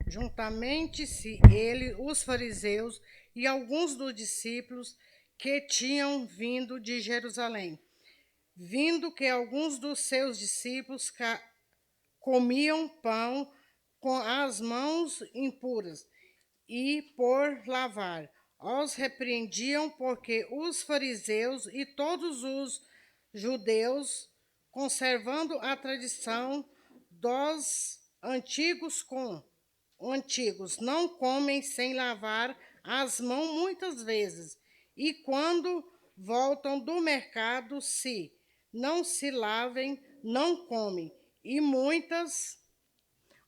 Juntamente-se ele, os fariseus e alguns dos discípulos que tinham vindo de Jerusalém, vindo que alguns dos seus discípulos comiam pão com as mãos impuras e por lavar. Os repreendiam porque os fariseus e todos os judeus, conservando a tradição dos antigos, não comem sem lavar as mãos muitas vezes, e quando voltam do mercado, se não se lavem, não comem. E muitas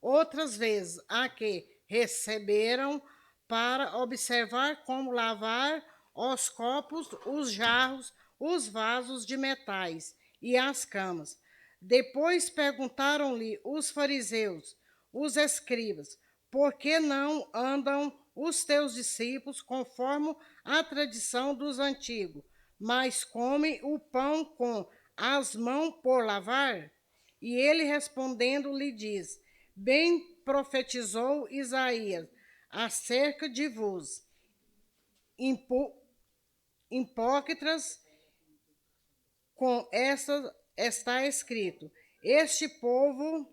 outras vezes a que receberam para observar como lavar os copos, os jarros, os vasos de metais e as camas. Depois perguntaram-lhe os fariseus, os escribas, por que não andam os teus discípulos conforme a tradição dos antigos, mas comem o pão com as mãos por lavar? E ele respondendo lhe diz: bem profetizou Isaías acerca de vós, hipócritas, com essa está escrito: este povo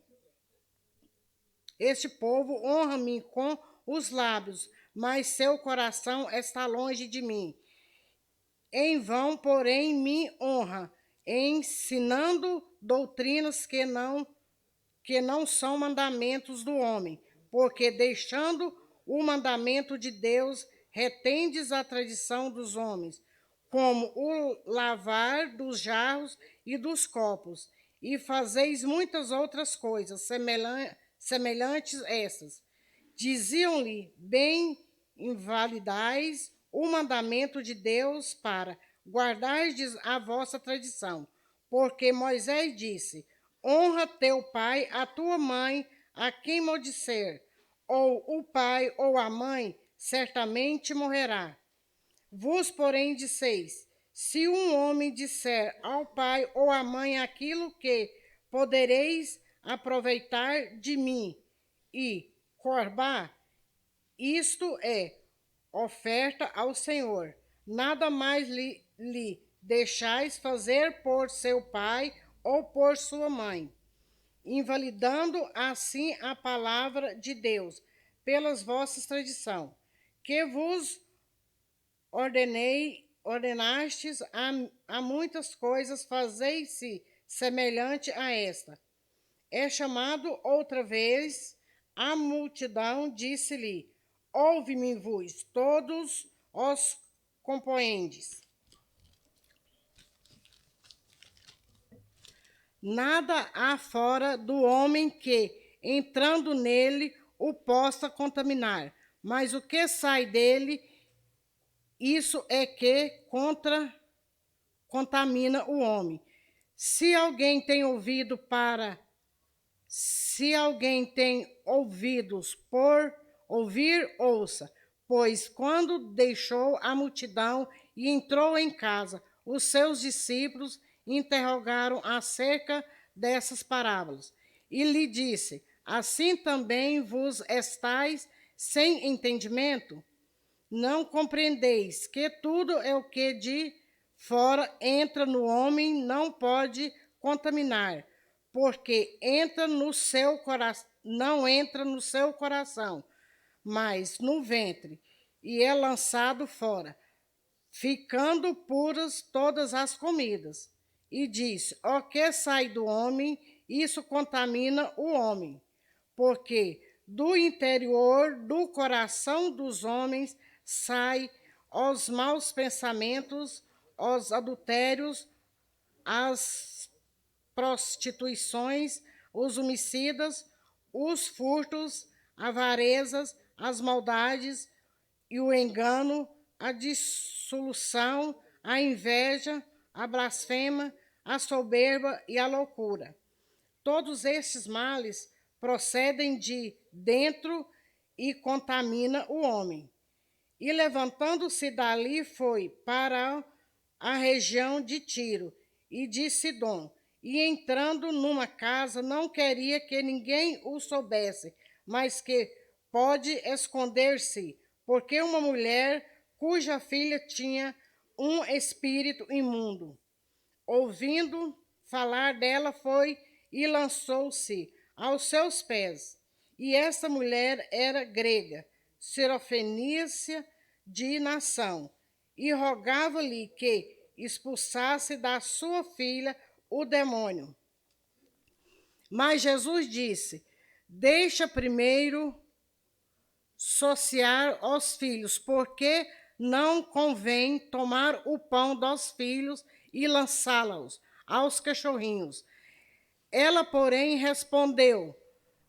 honra-me com os lábios, mas seu coração está longe de mim. Em vão, porém, me honra, ensinando doutrinas que não são mandamentos do homem, porque deixando o mandamento de Deus, retendes a tradição dos homens, como o lavar dos jarros e dos copos, e fazeis muitas outras coisas semelhantes a essas. Diziam-lhe: bem invalidais o mandamento de Deus para guardardes a vossa tradição, porque Moisés disse: honra teu pai, a tua mãe, a quem maldisser, ou o pai ou a mãe, certamente morrerá. Vos, porém, disseis: se um homem disser ao pai ou à mãe aquilo que podereis aproveitar de mim, e corbar, isto é oferta ao Senhor, nada mais lhe deixais fazer por seu pai ou por sua mãe, invalidando assim a palavra de Deus pelas vossas tradições, que vos ordenastes a muitas coisas, fazeis-se semelhante a esta. É chamado outra vez a multidão, disse-lhe: ouve-me vos, todos os compoendes. Nada há fora do homem que, entrando nele, o possa contaminar, mas o que sai dele, isso é que contamina o homem. Se alguém tem ouvidos por ouvir, ouça. Pois quando deixou a multidão e entrou em casa, os seus discípulos interrogaram acerca dessas parábolas. E lhe disse: assim também vos estáis sem entendimento? Não compreendeis que tudo é o que de fora entra no homem, não pode contaminar, porque não entra no seu coração, mas no ventre, e é lançado fora, ficando puras todas as comidas. E diz: o que sai do homem, isso contamina o homem, porque do interior do coração dos homens sai os maus pensamentos, os adultérios, as prostituições, os homicidas, os furtos, avarezas, as maldades e o engano, a dissolução, a inveja, a blasfema, a soberba e a loucura. Todos estes males procedem de dentro e contamina o homem. E levantando-se dali, foi para a região de Tiro e de Sidom, e entrando numa casa, não queria que ninguém o soubesse, mas que pode esconder-se, porque uma mulher cuja filha tinha um espírito imundo, ouvindo falar dela, foi e lançou-se aos seus pés. E essa mulher era grega, sirofenícia de nação, e rogava-lhe que expulsasse da sua filha o demônio. Mas Jesus disse: deixa primeiro saciar os filhos, porque não convém tomar o pão dos filhos e lançá-los aos cachorrinhos. Ela, porém, respondeu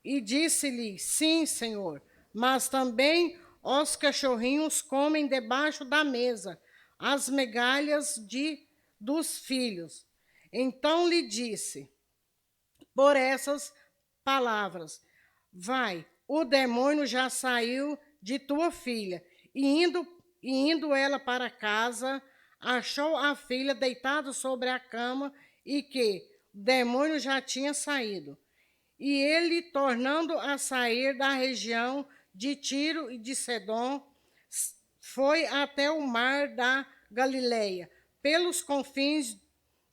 e disse-lhe: sim, Senhor, mas também os cachorrinhos comem debaixo da mesa as migalhas dos filhos. Então lhe disse, por essas palavras: vai, o demônio já saiu de tua filha. E indo ela para casa, achou a filha deitada sobre a cama e que o demônio já tinha saído. E ele, tornando a sair da região de Tiro e de Sedom, foi até o mar da Galileia, pelos confins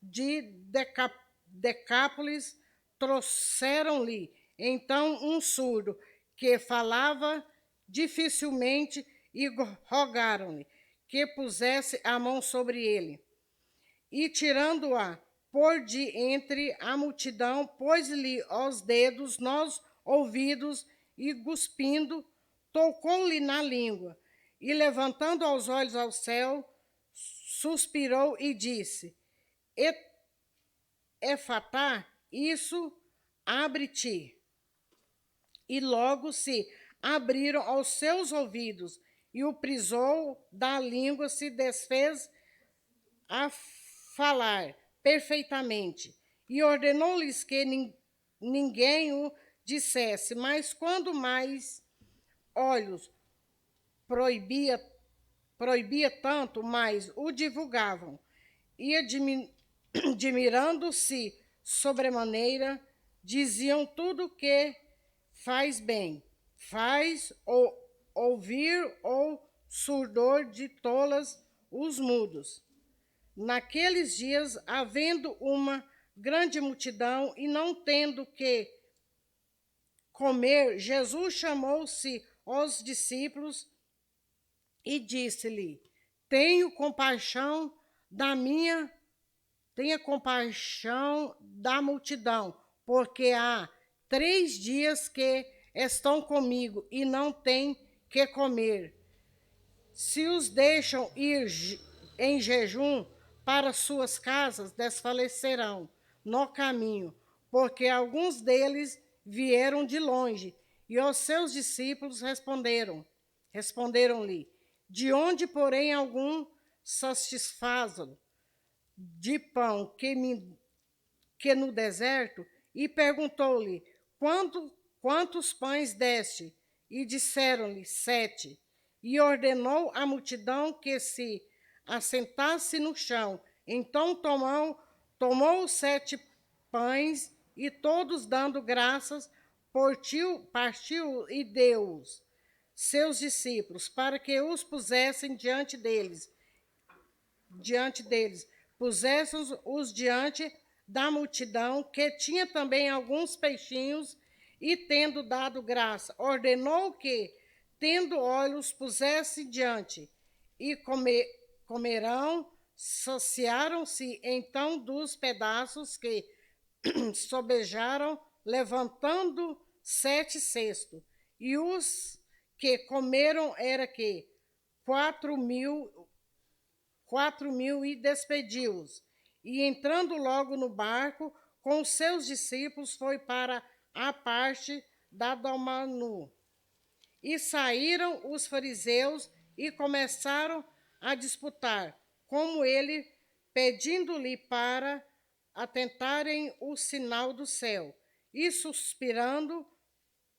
de Decápolis. Trouxeram-lhe então um surdo que falava dificilmente e rogaram-lhe que pusesse a mão sobre ele. E tirando-a por de entre a multidão, pôs-lhe os dedos nos ouvidos e, cuspindo, tocou-lhe na língua. E, levantando os olhos ao céu, suspirou e disse: Efatá, isso, abre-te. E logo se abriram os seus ouvidos, e o prisor da língua se desfez a falar perfeitamente. E ordenou-lhes que ninguém o dissesse, mas quando mais olhos proibia tanto, mais o divulgavam. E admirando-se sobremaneira, diziam: tudo que faz bem, faz ouvir ou surdor de tolas os mudos. Naqueles dias, havendo uma grande multidão e não tendo que comer, Jesus chamou-se os discípulos e disse-lhe: tenha compaixão da multidão, porque há 3 dias que estão comigo e não têm que comer. Se os deixam ir em jejum para suas casas, desfalecerão no caminho, porque alguns deles vieram de longe. E os seus discípulos responderam-lhe: de onde, porém, algum satisfaz-lo de pão que no deserto? E perguntou-lhe: quantos pães deste? E disseram-lhe: 7. E ordenou à multidão que se assentasse no chão. Então tomou os 7 pães e, todos dando graças, partiu e deu-os seus discípulos, para que os pusessem diante deles. Pusessem-os diante da multidão, que tinha também alguns peixinhos, e, tendo dado graça, ordenou que, tendo olhos, pusesse diante, e comerão. Saciaram-se então dos pedaços que sobejaram, levantando 7 cestos. E os que comeram era que 4.000 e despediu-os. E entrando logo no barco com os seus discípulos, foi para a parte da Dalmanu. E saíram os fariseus e começaram a disputar como ele, pedindo-lhe para atentarem o sinal do céu. E suspirando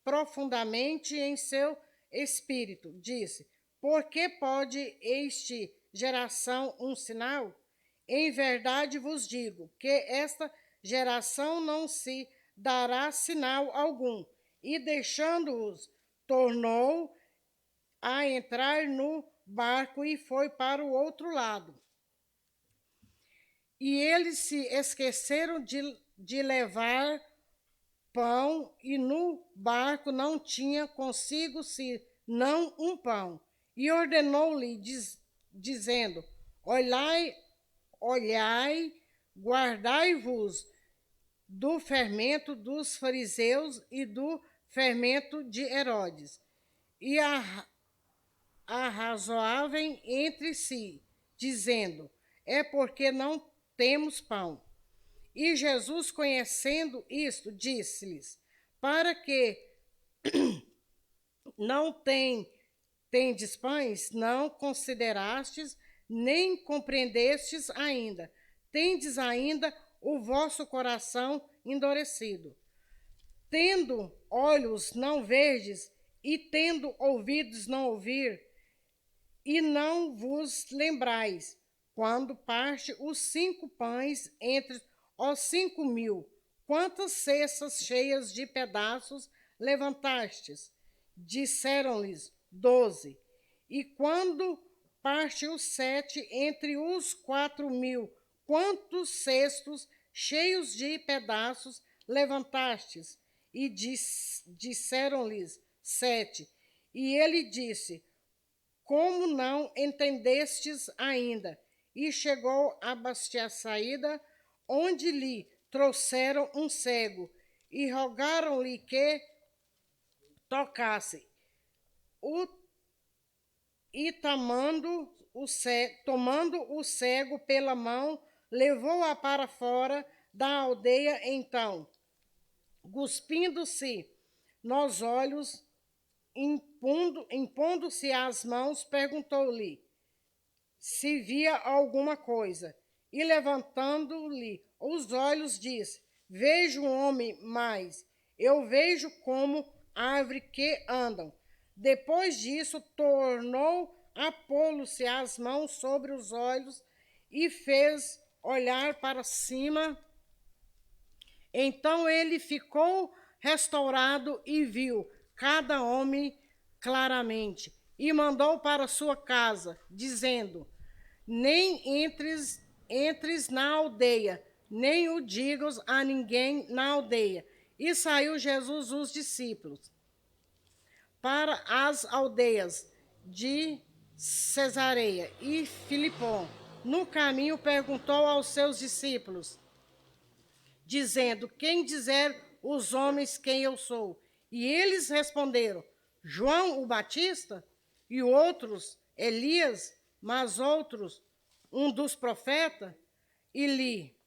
profundamente em seu espírito, disse: por que pode esta geração um sinal? Em verdade vos digo que esta geração não se dará sinal algum. e deixando-os, tornou a entrar no barco e foi para o outro lado. E eles se esqueceram de levar pão, e no barco não tinha consigo senão um pão. E ordenou-lhe, dizendo: olhai, guardai-vos do fermento dos fariseus e do fermento de Herodes. E arrazoavam entre si, dizendo: é porque não temos pão. E Jesus, conhecendo isto, disse-lhes: para que não tendes pães, não considerastes, nem compreendestes ainda. Tendes ainda o vosso coração endurecido. Tendo olhos, não verdes, e tendo ouvidos, não ouvir, e não vos lembrais, quando parte os 5 pães entre os 5.000, quantas cestas cheias de pedaços levantastes? Disseram-lhes: 12. E quando parte os 7 entre os 4.000, quantos cestos cheios de pedaços levantastes? E disseram-lhes: 7. E ele disse: como não entendestes ainda? E chegou a saída, onde lhe trouxeram um cego, e rogaram-lhe que tocasse. E tomando o cego pela mão, levou-a para fora da aldeia. Então, cuspindo-se nos olhos, impondo-se as mãos, perguntou-lhe se via alguma coisa. E levantando-lhe os olhos, disse: vejo um homem, mas eu vejo como árvore que andam. Depois disso, tornou a pô-lo-se as mãos sobre os olhos e fez olhar para cima. Então ele ficou restaurado e viu cada homem claramente, e mandou para sua casa, dizendo: nem entres na aldeia, nem o digas a ninguém na aldeia. E saiu Jesus os discípulos para as aldeias de Cesareia e Filipó. No caminho perguntou aos seus discípulos, dizendo: quem dizer os homens quem eu sou? E eles responderam: João o Batista, e outros Elias, mas outros um dos profetas. E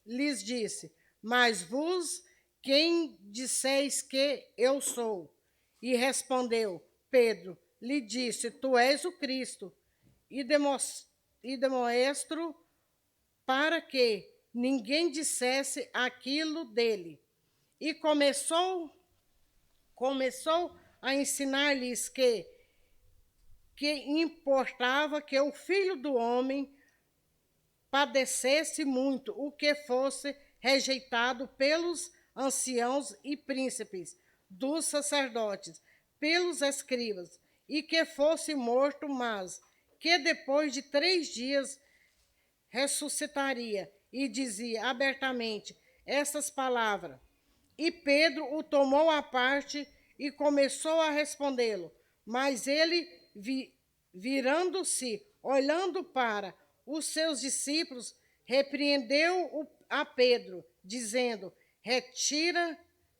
lhes disse: mas vos quem disseis que eu sou? E respondeu Pedro, lhe disse: tu és o Cristo. E demonstro para que ninguém dissesse aquilo dele. E começou a ensinar-lhes que importava que o Filho do Homem padecesse muito, o que fosse rejeitado pelos anciãos e príncipes dos sacerdotes, pelos escribas, e que fosse morto, mas que depois de 3 dias ressuscitaria. E dizia abertamente essas palavras. E Pedro o tomou à parte e começou a respondê-lo. Mas ele, virando-se, olhando para os seus discípulos, repreendeu a Pedro, dizendo: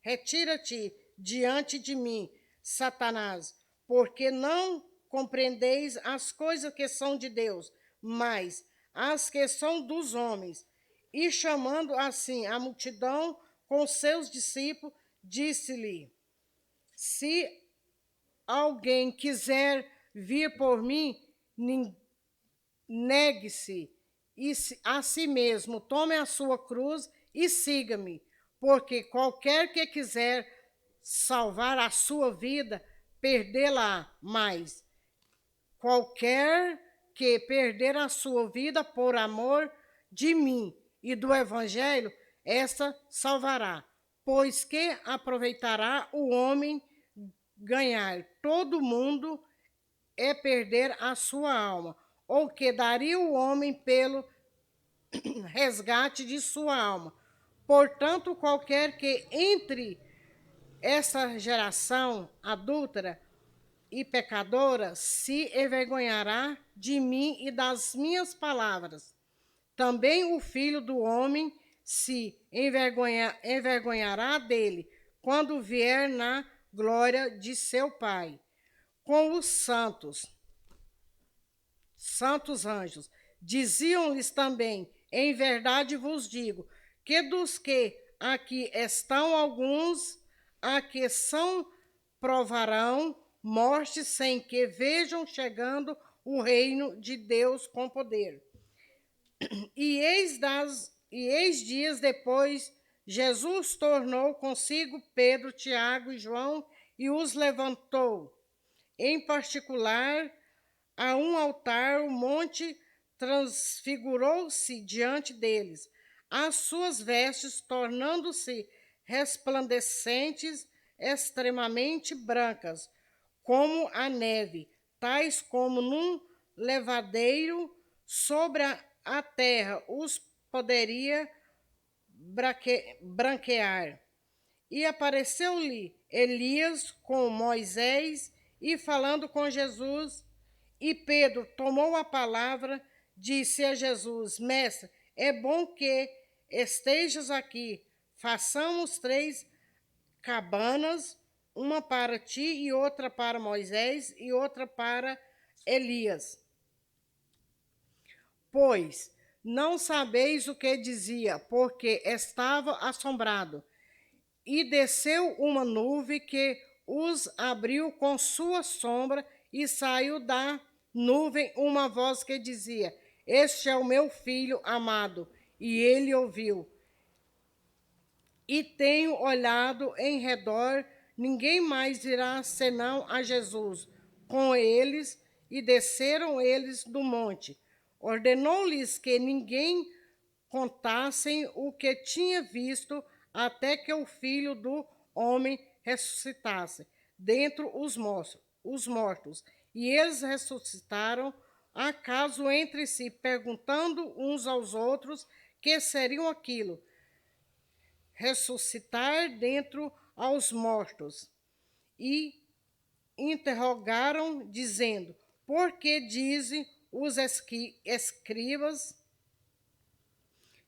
retira-te diante de mim, Satanás, porque não compreendeis as coisas que são de Deus, mas as que são dos homens. E chamando assim a multidão com seus discípulos, disse-lhe: se alguém quiser vir por mim, negue-se a si mesmo, tome a sua cruz e siga-me, porque qualquer que quiser salvar a sua vida, perdê-la, mas qualquer que perder a sua vida por amor de mim e do evangelho, essa salvará. Pois que aproveitará o homem ganhar todo mundo é perder a sua alma, ou que daria o homem pelo resgate de sua alma. Portanto, qualquer que entre essa geração adúltera e pecadora se envergonhará de mim e das minhas palavras. Também o Filho do Homem se envergonhará dele, quando vier na glória de seu Pai, com os santos anjos. Diziam-lhes também: em verdade vos digo, que dos que aqui estão alguns, a que são provarão morte sem que vejam chegando o reino de Deus com poder. E eis dias depois, Jesus tornou consigo Pedro, Tiago e João e os levantou. Em particular, a um altar, o monte transfigurou-se diante deles, as suas vestes tornando-se resplandecentes, extremamente brancas, como a neve, tais como num levadeiro sobre a terra os poderia branquear. E apareceu-lhe Elias com Moisés e falando com Jesus. E Pedro tomou a palavra, disse a Jesus: Mestre, é bom que estejas aqui. Façamos 3 cabanas, uma para ti e outra para Moisés e outra para Elias. Pois não sabeis o que dizia, porque estava assombrado. E desceu uma nuvem que os abriu com sua sombra, e saiu da nuvem uma voz que dizia: Este é o meu filho amado. E ele ouviu. E tenho olhado em redor, ninguém mais irá senão a Jesus com eles, e desceram eles do monte. Ordenou-lhes que ninguém contassem o que tinha visto, até que o Filho do Homem ressuscitasse dentre os mortos. E eles ressuscitaram, acaso entre si, perguntando uns aos outros que seriam aquilo, ressuscitar dentro aos mortos. E interrogaram, dizendo: por que dizem os escribas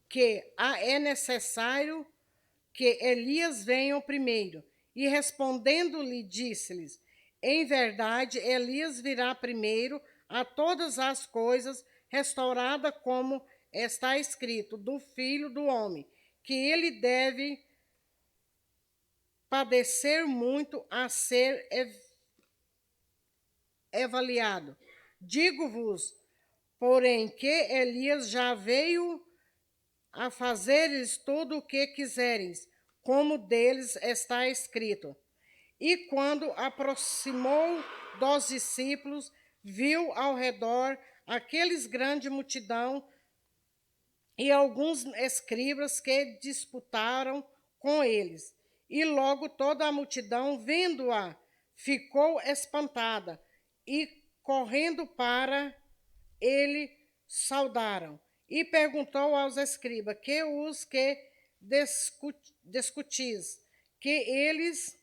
que é necessário que Elias venha primeiro? E respondendo-lhe, disse-lhes: em verdade, Elias virá primeiro a todas as coisas, restaurada como está escrito do Filho do Homem, que ele deve padecer muito a ser avaliado. Digo-vos, porém, que Elias já veio a fazeres tudo o que quiseres, como deles está escrito. E quando aproximou dos discípulos, viu ao redor aqueles grande multidão e alguns escribas que disputaram com eles. E logo toda a multidão, vendo-a, ficou espantada e, correndo para ele, saudaram. E perguntou aos escribas: que os que discutis? Que eles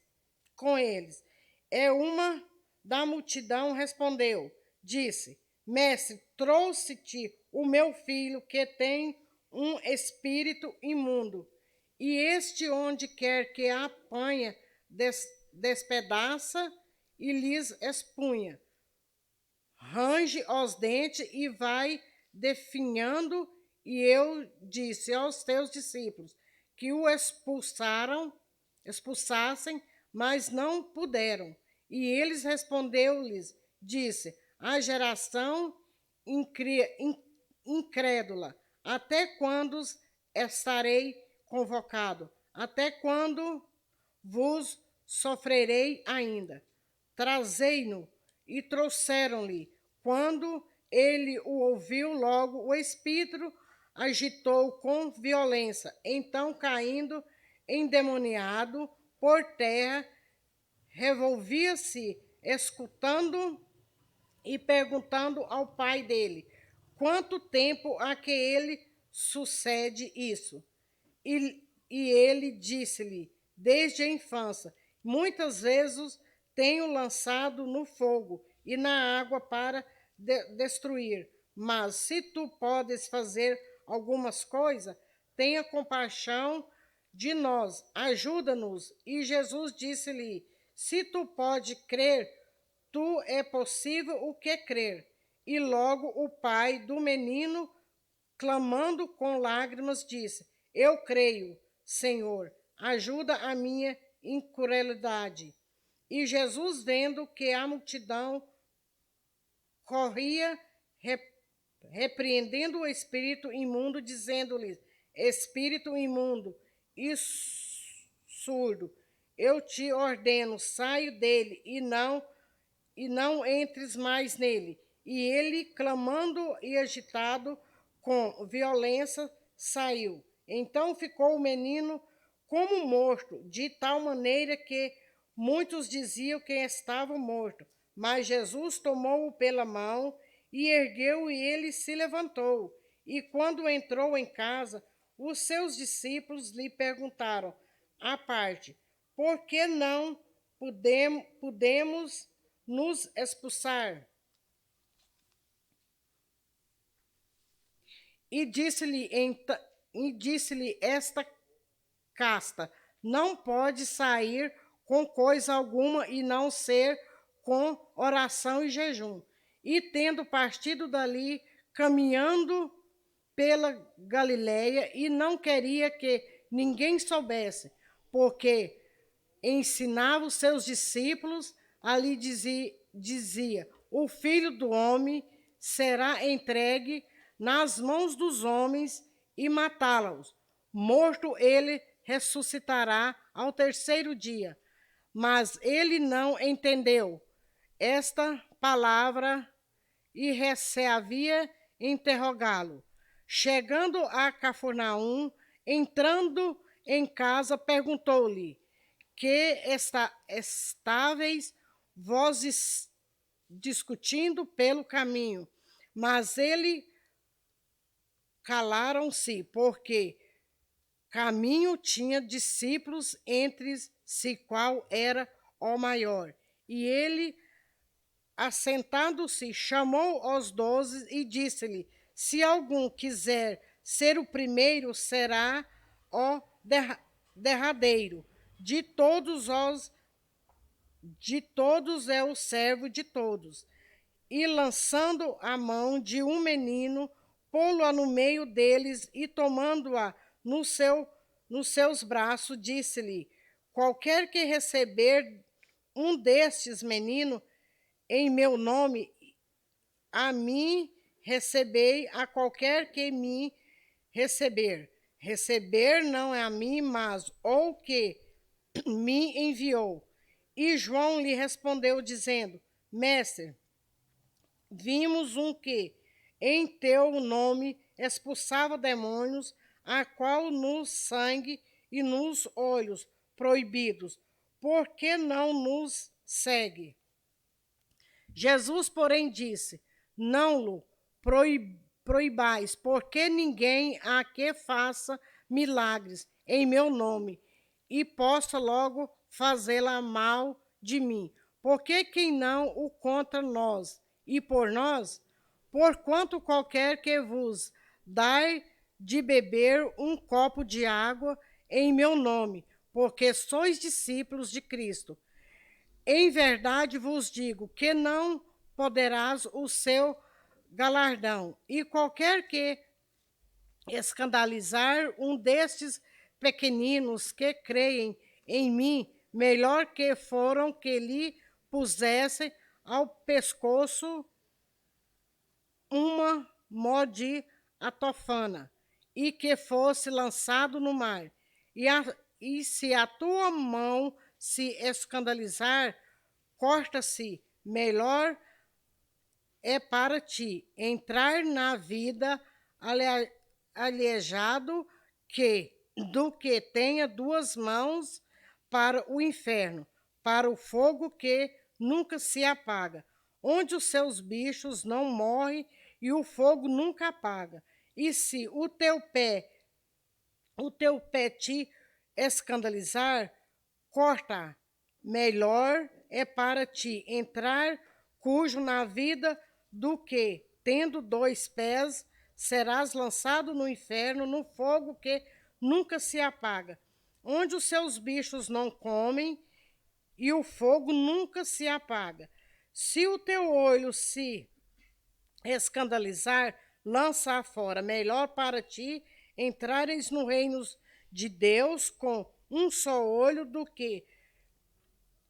com eles? É uma da multidão respondeu, disse: Mestre, trouxe-te o meu filho que tem um espírito imundo, e este onde quer que a apanha, despedaça e lhes expunha, range os dentes e vai definhando. E eu disse aos teus discípulos que o expulsassem, mas não puderam. E eles respondeu-lhes, disse: a geração incrédula, até quando estarei convocado? Até quando vos sofrerei ainda? Trazei-no. E trouxeram-lhe. Quando ele o ouviu, logo o espírito agitou com violência. Então, caindo endemoniado por terra, revolvia-se, escutando e perguntando ao pai dele: quanto tempo há que ele sucede isso? E ele disse-lhe: desde a infância, muitas vezes tenho lançado no fogo e na água para destruir. Mas se tu podes fazer algumas coisas, tenha compaixão de nós, ajuda-nos. E Jesus disse-lhe: se tu pode crer, tu é possível o que crer. E logo o pai do menino, clamando com lágrimas, disse: eu creio, Senhor, ajuda a minha incredulidade. E Jesus, vendo que a multidão corria, repreendendo o espírito imundo, dizendo-lhe: espírito imundo e surdo, eu te ordeno, saia dele e não entres mais nele. E ele, clamando e agitado com violência, saiu. Então ficou o menino como morto, de tal maneira que muitos diziam que estava morto. Mas Jesus tomou-o pela mão e ergueu, e ele se levantou. E quando entrou em casa, os seus discípulos lhe perguntaram à parte: por que não podemos nos expulsar? E disse-lhe esta casta: não pode sair com coisa alguma e não ser com oração e jejum. E tendo partido dali, caminhando pela Galileia, e não queria que ninguém soubesse, porque ensinava os seus discípulos, ali dizia: o Filho do Homem será entregue nas mãos dos homens e matá-los. Morto ele ressuscitará ao terceiro dia. Mas ele não entendeu esta palavra e havia interrogá-lo. Chegando a Cafarnaum, entrando em casa, perguntou-lhe: que estáveis vós discutindo pelo caminho? Mas ele calaram-se, porque caminho tinha discípulos entre si qual era o maior. E ele, assentando-se, chamou os 12 e disse-lhe: se algum quiser ser o primeiro, será o derradeiro. De todos é o servo de todos. E lançando a mão de um menino, pô-lo no meio deles e tomando-a nos seus braços, disse-lhe: qualquer que receber um destes meninos em meu nome, a mim recebei, a qualquer que me receber. Receber não é a mim, mas o que me enviou. E João lhe respondeu, dizendo: mestre, vimos um que em teu nome expulsava demônios, a qual nos sangue e nos olhos proibidos, por que não nos segue? Jesus, porém, disse: não-lo proibais, porque ninguém há que faça milagres em meu nome e possa logo fazê-la mal de mim. Porque quem não o contra nós e por nós, porquanto qualquer que vos dai de beber um copo de água em meu nome, porque sois discípulos de Cristo. Em verdade vos digo que não poderás o seu galardão. E qualquer que escandalizar um destes pequeninos que creem em mim, melhor que foram que lhe pusessem ao pescoço uma mó de atofana e que fosse lançado no mar. E se a tua mão se escandalizar, corta-se, melhor é para ti entrar na vida aleijado do que tenha duas mãos para o inferno, para o fogo que nunca se apaga, onde os seus bichos não morrem e o fogo nunca apaga. E se o teu pé te escandalizar, corta. Melhor é para ti entrar cujo na vida do que, tendo 2 pés, serás lançado no inferno, no fogo que nunca se apaga, onde os seus bichos não comem e o fogo nunca se apaga. Se o teu olho se escandalizar, lança fora. Melhor para ti entrares no reino de Deus com um só olho do que,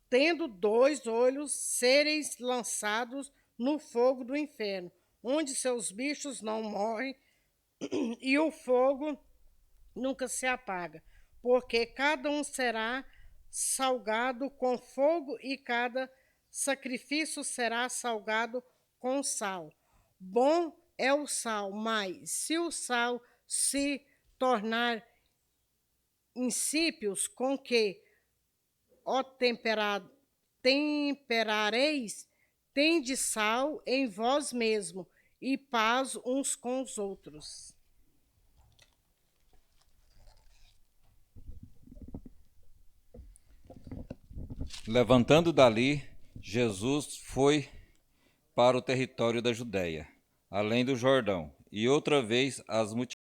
tendo 2 olhos, sereis lançados no fogo do inferno, onde seus bichos não morrem e o fogo nunca se apaga, porque cada um será salgado com fogo e cada sacrifício será salgado com sal. Bom é o sal, mas se o sal se tornar insípios, com que o temperareis, tende sal em vós mesmo e paz uns com os outros. Levantando dali, Jesus foi para o território da Judéia, além do Jordão, e outra vez as multidões